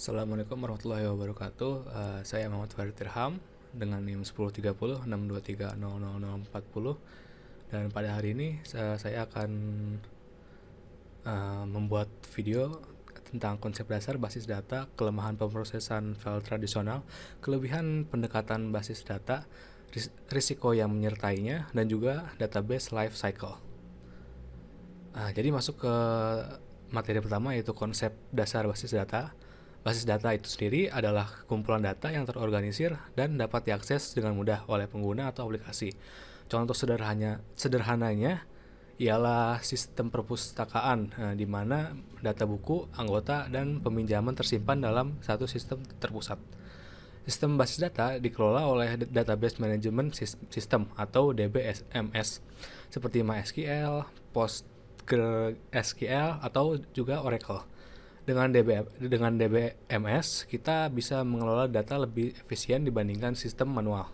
Assalamualaikum warahmatullahi wabarakatuh. Saya Muhammad Farid Dirham dengan NIM 1030 dan pada hari ini saya akan membuat video tentang konsep dasar basis data, kelemahan pemrosesan file tradisional, kelebihan pendekatan basis data, risiko yang menyertainya, dan juga database life cycle. Jadi masuk ke materi pertama, yaitu konsep dasar basis data. Basis data itu sendiri adalah kumpulan data yang terorganisir dan dapat diakses dengan mudah oleh pengguna atau aplikasi. Contoh sederhananya ialah sistem perpustakaan, di mana data buku, anggota, dan peminjaman tersimpan dalam satu sistem terpusat. Sistem basis data dikelola oleh Database Management System atau DBMS, seperti MySQL, PostgreSQL, atau juga Oracle. Dengan DBMS, kita bisa mengelola data lebih efisien dibandingkan sistem manual.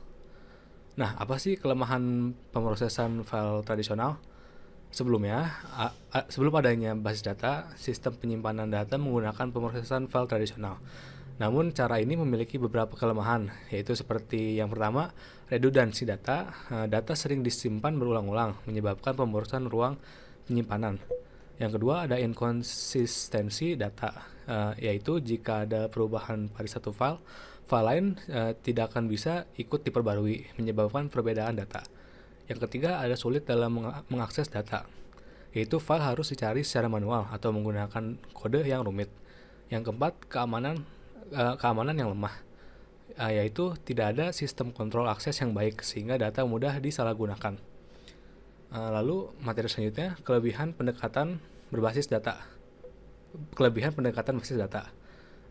Nah, apa sih kelemahan pemrosesan file tradisional? Sebelum adanya basis data, sistem penyimpanan data menggunakan pemrosesan file tradisional. Namun, cara ini memiliki beberapa kelemahan, yaitu seperti yang pertama, redundansi data. Data sering disimpan berulang-ulang, menyebabkan pemborosan ruang penyimpanan. Yang kedua, ada inkonsistensi data, yaitu jika ada perubahan pada satu file lain tidak akan bisa ikut diperbarui, menyebabkan perbedaan data. Yang ketiga, ada sulit dalam mengakses data, yaitu file harus dicari secara manual atau menggunakan kode yang rumit. Yang keempat, keamanan yang lemah, yaitu tidak ada sistem kontrol akses yang baik sehingga data mudah disalahgunakan. Lalu materi selanjutnya, kelebihan pendekatan basis data.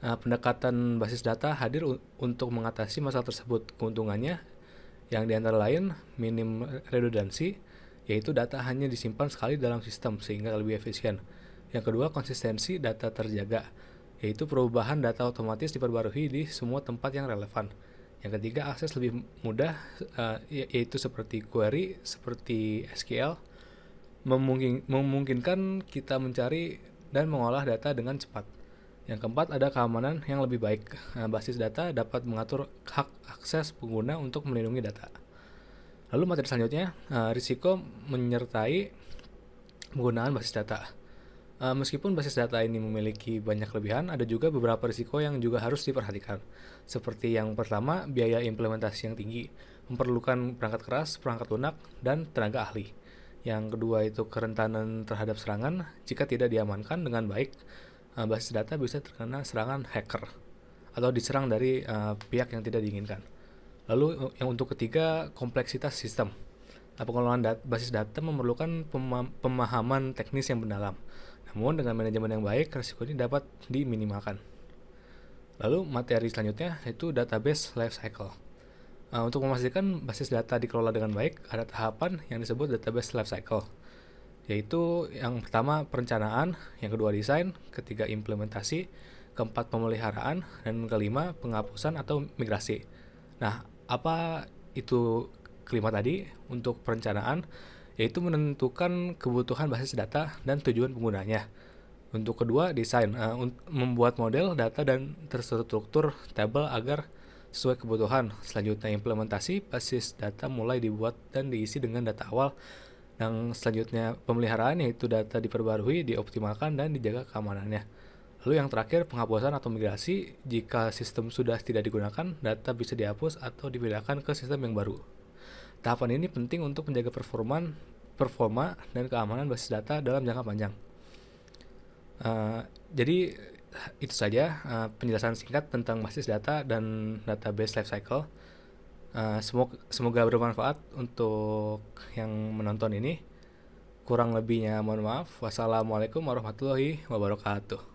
Pendekatan basis data hadir untuk mengatasi masalah tersebut. Keuntungannya yang diantara lain minim redundansi, yaitu data hanya disimpan sekali dalam sistem sehingga lebih efisien. Yang kedua, konsistensi data terjaga, yaitu perubahan data otomatis diperbarui di semua tempat yang relevan. Yang ketiga, akses lebih mudah, yaitu seperti query, seperti SQL, memungkinkan kita mencari dan mengolah data dengan cepat. Yang keempat, ada keamanan yang lebih baik. Basis data dapat mengatur hak akses pengguna untuk melindungi data. Lalu materi selanjutnya, risiko menyertai penggunaan basis data. Meskipun basis data ini memiliki banyak kelebihan, ada juga beberapa risiko yang juga harus diperhatikan. Seperti yang pertama, biaya implementasi yang tinggi, memerlukan perangkat keras, perangkat lunak, dan tenaga ahli. Yang kedua itu kerentanan terhadap serangan. Jika tidak diamankan dengan baik, basis data bisa terkena serangan hacker atau diserang dari pihak yang tidak diinginkan. Lalu yang untuk ketiga, kompleksitas sistem. Pengelolaan basis data memerlukan pemahaman teknis yang mendalam. Namun dengan manajemen yang baik, risiko ini dapat diminimalkan. Lalu materi selanjutnya yaitu database life cycle. Untuk memastikan basis data dikelola dengan baik, ada tahapan yang disebut database life cycle, yaitu yang pertama perencanaan, yang kedua desain, ketiga implementasi, keempat pemeliharaan, dan kelima penghapusan atau migrasi. Nah, apa itu kelima tadi? Untuk perencanaan, yaitu menentukan kebutuhan basis data dan tujuan penggunanya. Untuk kedua, desain, membuat model data dan terstruktur tabel agar sesuai kebutuhan. Selanjutnya, implementasi, basis data mulai dibuat dan diisi dengan data awal. Dan selanjutnya, pemeliharaan, yaitu data diperbarui, dioptimalkan, dan dijaga keamanannya. Lalu yang terakhir, penghapusan atau migrasi. Jika sistem sudah tidak digunakan, data bisa dihapus atau dipindahkan ke sistem yang baru. Tahapan ini penting untuk menjaga performa dan keamanan basis data dalam jangka panjang. Jadi itu saja penjelasan singkat tentang basis data dan database lifecycle. Semoga bermanfaat untuk yang menonton ini. Kurang lebihnya mohon maaf. Wassalamualaikum warahmatullahi wabarakatuh.